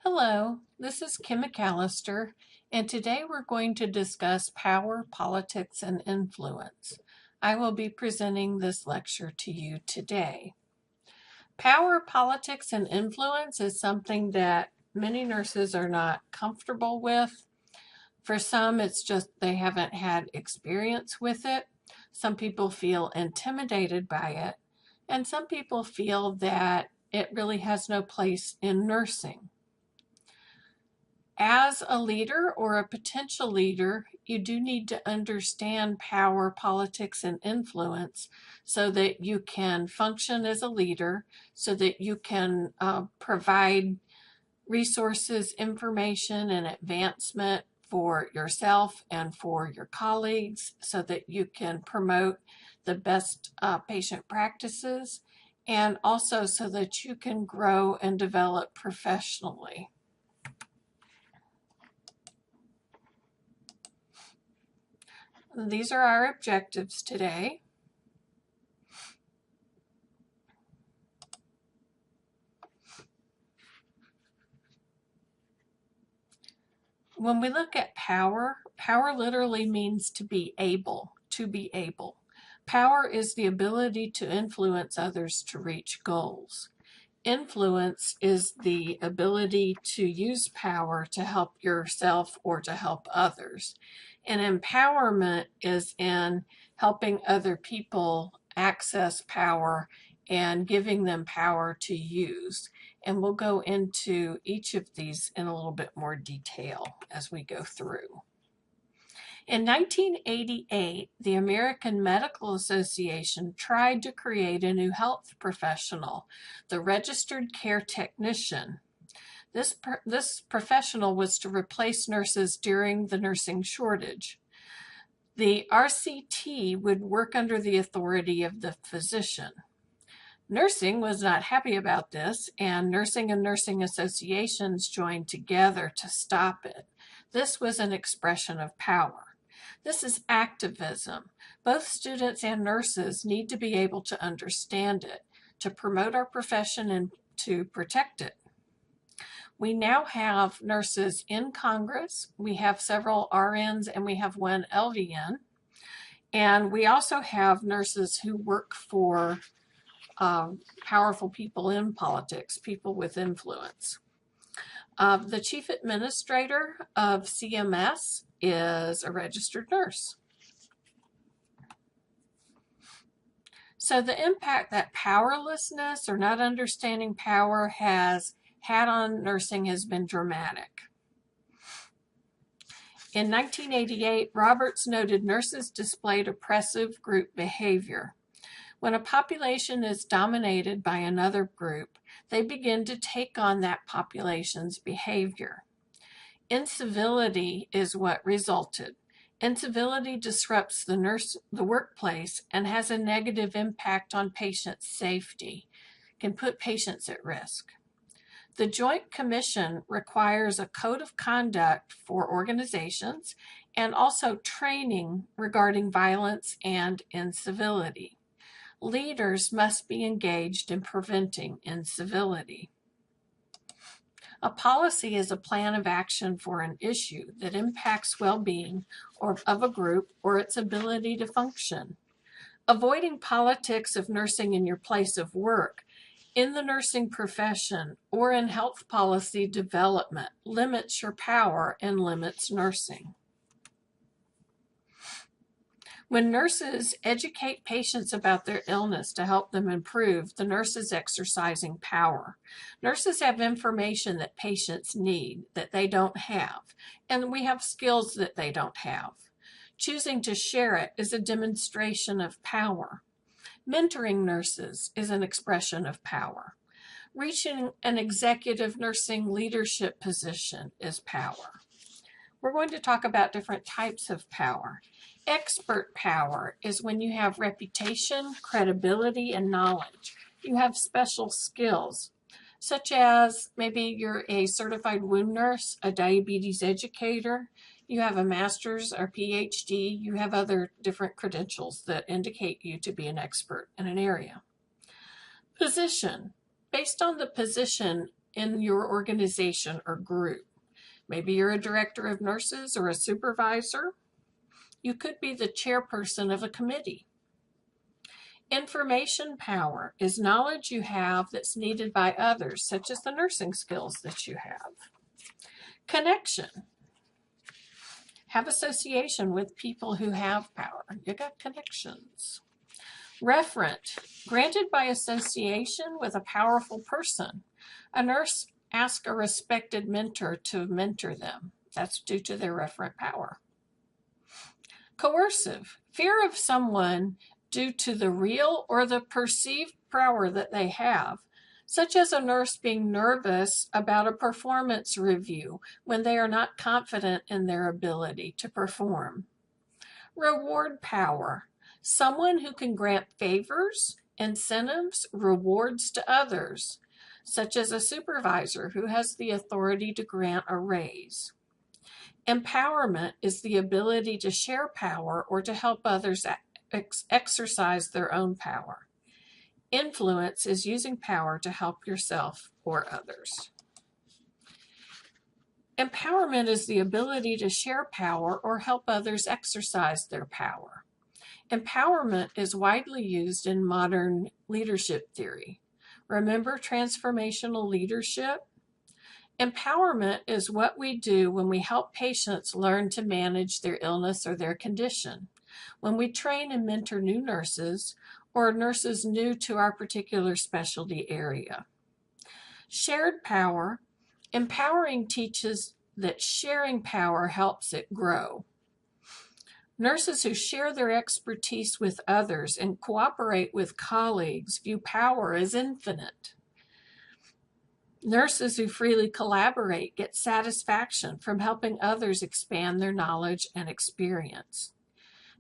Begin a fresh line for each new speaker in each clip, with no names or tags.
Hello, this is Kim McAllister, and today we're going to discuss power, politics, and influence. I will be presenting this lecture to you today. Power, politics, and influence is something that many nurses are not comfortable with. For some, it's just they haven't had experience with it. Some people feel intimidated by it, and some people feel that it really has no place in nursing. As a leader or a potential leader, you do need to understand power, politics, and influence so that you can function as a leader, so that you can provide resources, information, and advancement for yourself and for your colleagues, so that you can promote the best patient practices, and also so that you can grow and develop professionally. These are our objectives today. When we look at power, power literally means to be able, Power is the ability to influence others to reach goals. Influence is the ability to use power to help yourself or to help others. And empowerment is in helping other people access power and giving them power to use. And we'll go into each of these in a little bit more detail as we go through. In 1988, the American Medical Association tried to create a new health professional, the registered care technician. This professional was to replace nurses during the nursing shortage. The RCT would work under the authority of the physician. Nursing was not happy about this, and nursing and nursing associations joined together to stop it. This was an expression of power. This is activism. Both students and nurses need to be able to understand it, to promote our profession and to protect it. We now have nurses in Congress. We have several RNs and we have one LVN. And we also have nurses who work for powerful people in politics, people with influence. The chief administrator of CMS is a registered nurse. So the impact that powerlessness or not understanding power has had on nursing has been dramatic. In 1988, Roberts noted nurses displayed oppressive group behavior. When a population is dominated by another group, they begin to take on that population's behavior. Incivility is what resulted. Incivility disrupts the workplace and has a negative impact on patient safety, can put patients at risk. The Joint Commission requires a code of conduct for organizations and also training regarding violence and incivility. Leaders must be engaged in preventing incivility. A policy is a plan of action for an issue that impacts well-being of a group or its ability to function. Avoiding politics of nursing in your place of work, in the nursing profession, or in health policy development limits your power and limits nursing. When nurses educate patients about their illness to help them improve, the nurse is exercising power. Nurses have information that patients need that they don't have, and we have skills that they don't have. Choosing to share it is a demonstration of power. Mentoring nurses is an expression of power. Reaching an executive nursing leadership position is power. We're going to talk about different types of power. Expert power is when you have reputation, credibility, and knowledge. You have special skills, such as maybe you're a certified wound nurse, a diabetes educator, you have a master's or PhD, you have other different credentials that indicate you to be an expert in an area. Position. Based on the position in your organization or group. Maybe you're a director of nurses or a supervisor. You could be the chairperson of a committee. Information power is knowledge you have that's needed by others, such as the nursing skills that you have. Connection. Have association with people who have power. You got connections. Referent. Granted by association with a powerful person. A nurse asks a respected mentor to mentor them. That's due to their referent power. Coercive. Fear of someone due to the real or the perceived power that they have, such as a nurse being nervous about a performance review when they are not confident in their ability to perform. Reward power. Someone who can grant favors, incentives, rewards to others, such as a supervisor who has the authority to grant a raise. Empowerment is the ability to share power or to help others exercise their own power. Influence is using power to help yourself or others. Empowerment is the ability to share power or help others exercise their power. Empowerment is widely used in modern leadership theory. Remember transformational leadership? Empowerment is what we do when we help patients learn to manage their illness or their condition, when we train and mentor new nurses or nurses new to our particular specialty area. Shared power. Empowering teaches that sharing power helps it grow. Nurses who share their expertise with others and cooperate with colleagues view power as infinite. Nurses who freely collaborate get satisfaction from helping others expand their knowledge and experience.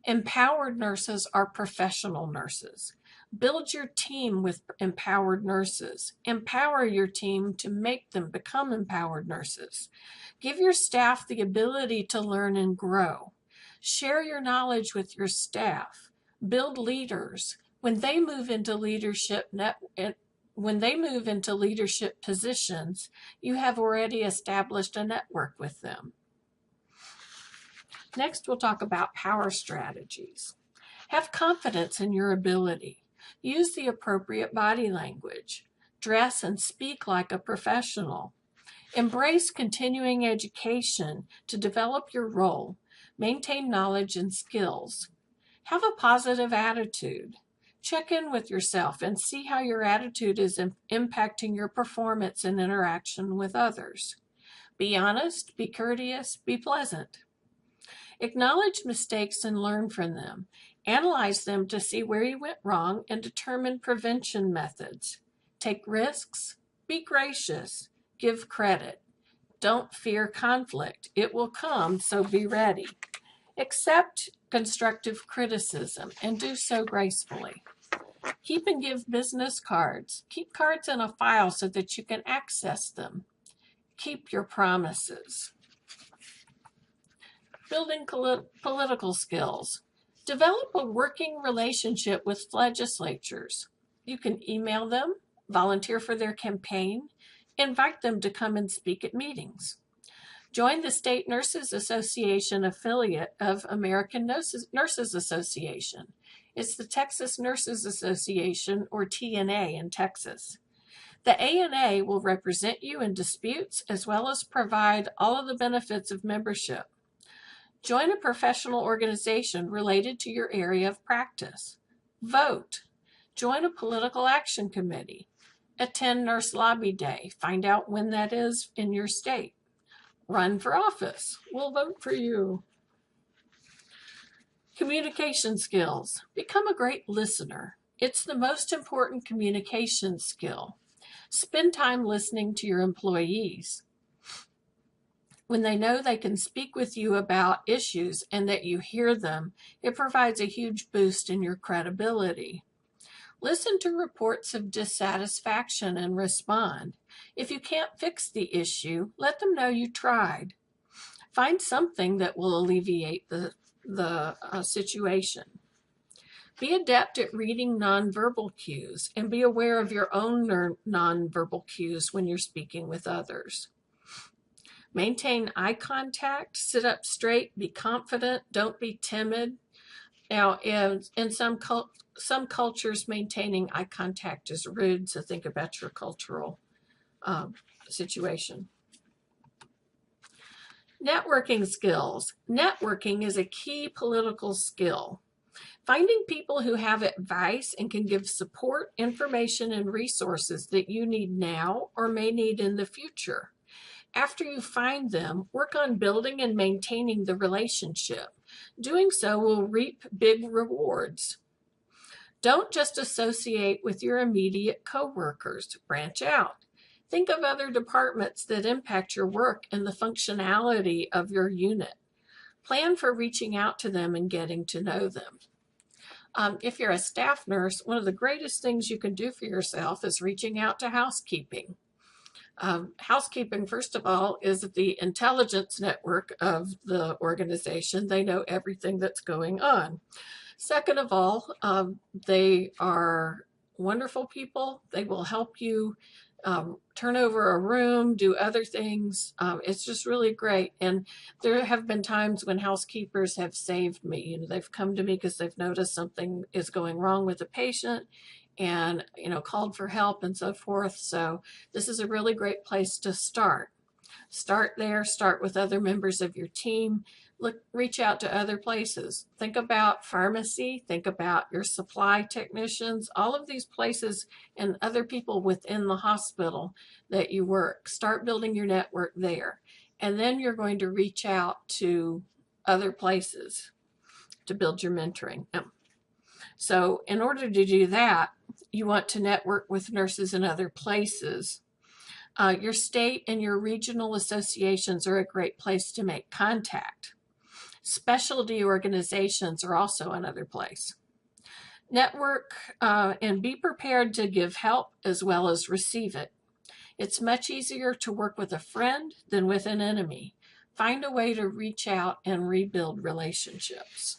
Empowered nurses are professional nurses. Build your team with empowered nurses. Empower your team to make them become empowered nurses. Give your staff the ability to learn and grow. Share your knowledge with your staff. Build leaders. When they move into leadership positions, you have already established a network with them. Next, we'll talk about power strategies. Have confidence in your ability. Use the appropriate body language. Dress and speak like a professional. Embrace continuing education to develop your role. Maintain knowledge and skills. Have a positive attitude. Check in with yourself and see how your attitude is impacting your performance and interaction with others. Be honest, be courteous, be pleasant. Acknowledge mistakes and learn from them. Analyze them to see where you went wrong and determine prevention methods. Take risks, be gracious, give credit. Don't fear conflict. It will come, so be ready. Accept constructive criticism and do so gracefully. Keep and give business cards. Keep cards in a file so that you can access them. Keep your promises. Building political skills. Develop a working relationship with legislatures. You can email them, volunteer for their campaign, invite them to come and speak at meetings. Join the State Nurses Association affiliate of American Nurses Association. It's the Texas Nurses Association, or TNA, in Texas. The ANA will represent you in disputes as well as provide all of the benefits of membership. Join a professional organization related to your area of practice. Vote. Join a political action committee. Attend Nurse Lobby Day. Find out when that is in your state. Run for office. We'll vote for you. Communication skills. Become a great listener. It's the most important communication skill. Spend time listening to your employees. When they know they can speak with you about issues and that you hear them, it provides a huge boost in your credibility. Listen to reports of dissatisfaction and respond. If you can't fix the issue, let them know you tried. Find something that will alleviate the situation. Be adept at reading nonverbal cues and be aware of your own nonverbal cues when you're speaking with others. Maintain eye contact, sit up straight, be confident, don't be timid. Now, in some cultures, maintaining eye contact is rude, so think about your cultural situation. Networking skills. Networking is a key political skill. Finding people who have advice and can give support, information, and resources that you need now or may need in the future. After you find them, work on building and maintaining the relationship. Doing so will reap big rewards. Don't just associate with your immediate coworkers. Branch out. Think of other departments that impact your work and the functionality of your unit. Plan for reaching out to them and getting to know them. If you're a staff nurse, one of the greatest things you can do for yourself is reaching out to housekeeping. Housekeeping, first of all, is the intelligence network of the organization. They know everything that's going on. Second of all, they are wonderful people. They will help you turn over a room, do other things. It's just really great. And there have been times when housekeepers have saved me. You know, they've come to me because they've noticed something is going wrong with a patient and, you know, called for help and so forth. So this is a really great place to start. Start there, start with other members of your team. Reach out to other places. Think about pharmacy, think about your supply technicians, all of these places and other people within the hospital that you work. Start building your network there. And then you're going to reach out to other places to build your mentoring. So in order to do that, you want to network with nurses in other places. Your state and your regional associations are a great place to make contact. Specialty organizations are also another place. Network and be prepared to give help as well as receive it. It's much easier to work with a friend than with an enemy. Find a way to reach out and rebuild relationships.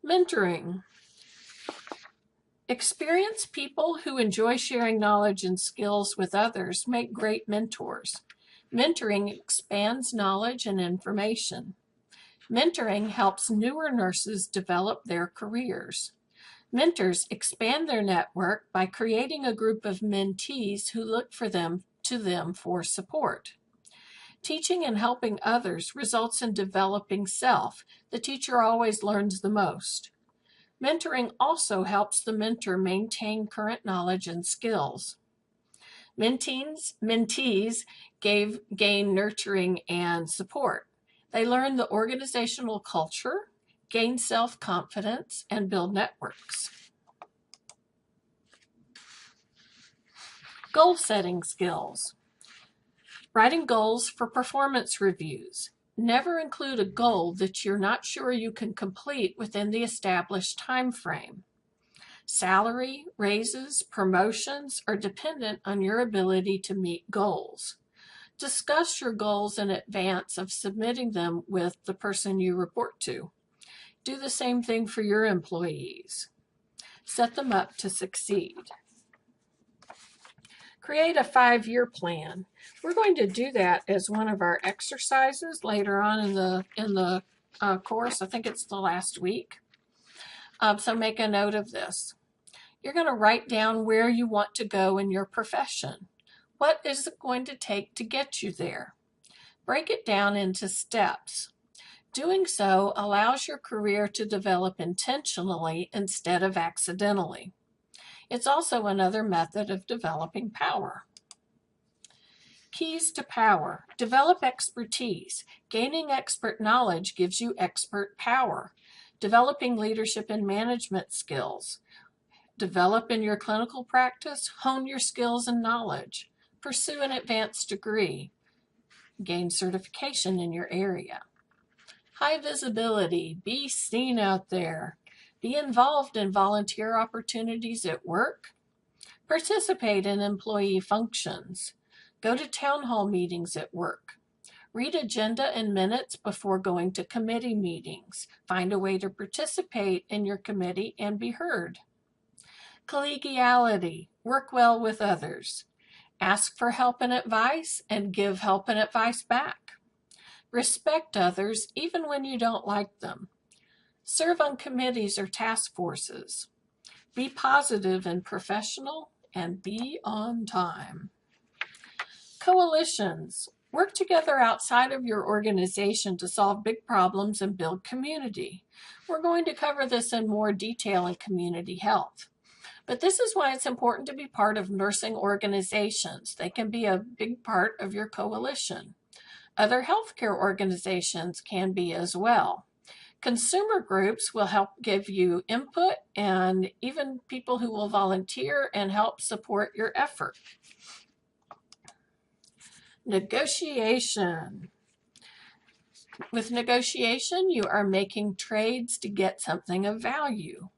Mentoring. Experienced people who enjoy sharing knowledge and skills with others make great mentors. Mentoring expands knowledge and information. Mentoring helps newer nurses develop their careers. Mentors expand their network by creating a group of mentees who look to them for support. Teaching and helping others results in developing self. The teacher always learns the most. Mentoring also helps the mentor maintain current knowledge and skills. Mentees gain nurturing and support. They learn the organizational culture, gain self-confidence, and build networks. Goal-setting skills. Writing goals for performance reviews. Never include a goal that you're not sure you can complete within the established time frame. Salary, raises, promotions are dependent on your ability to meet goals. Discuss your goals in advance of submitting them with the person you report to. Do the same thing for your employees. Set them up to succeed. Create a 5-year plan. We're going to do that as one of our exercises later on in the course. I think it's the last week. So make a note of this. You're going to write down where you want to go in your profession. What is it going to take to get you there? Break it down into steps. Doing so allows your career to develop intentionally instead of accidentally. It's also another method of developing power. Keys to power. Develop expertise. Gaining expert knowledge gives you expert power. Developing leadership and management skills. Develop in your clinical practice. Hone your skills and knowledge. Pursue an advanced degree. Gain certification in your area. High visibility. Be seen out there. Be involved in volunteer opportunities at work. Participate in employee functions. Go to town hall meetings at work. Read agenda and minutes before going to committee meetings. Find a way to participate in your committee and be heard. Collegiality. Work well with others. Ask for help and advice and give help and advice back. Respect others even when you don't like them. Serve on committees or task forces. Be positive and professional, and be on time. Coalitions. Work together outside of your organization to solve big problems and build community. We're going to cover this in more detail in community health. But this is why it's important to be part of nursing organizations. They can be a big part of your coalition. Other healthcare organizations can be as well. Consumer groups will help give you input, and even people who will volunteer and help support your effort. Negotiation. With negotiation, you are making trades to get something of value.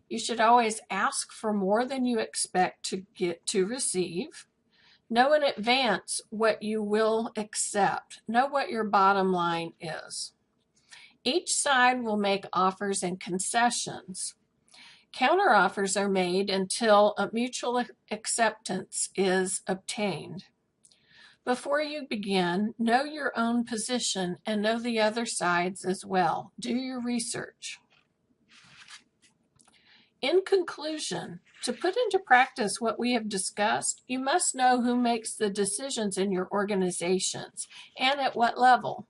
You should always ask for more than you expect to receive. Know in advance what you will accept. Know what your bottom line is. Each side will make offers and concessions. Counteroffers are made until a mutual acceptance is obtained. Before you begin, know your own position and know the other side's as well. Do your research. In conclusion, to put into practice what we have discussed, you must know who makes the decisions in your organizations and at what level.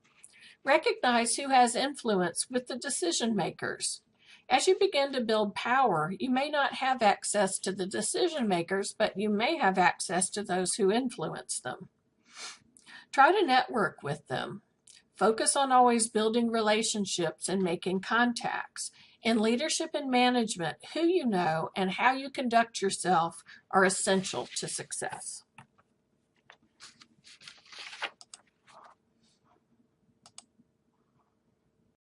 Recognize who has influence with the decision makers. As you begin to build power, you may not have access to the decision makers, but you may have access to those who influence them. Try to network with them. Focus on always building relationships and making contacts. In leadership and management, who you know and how you conduct yourself are essential to success.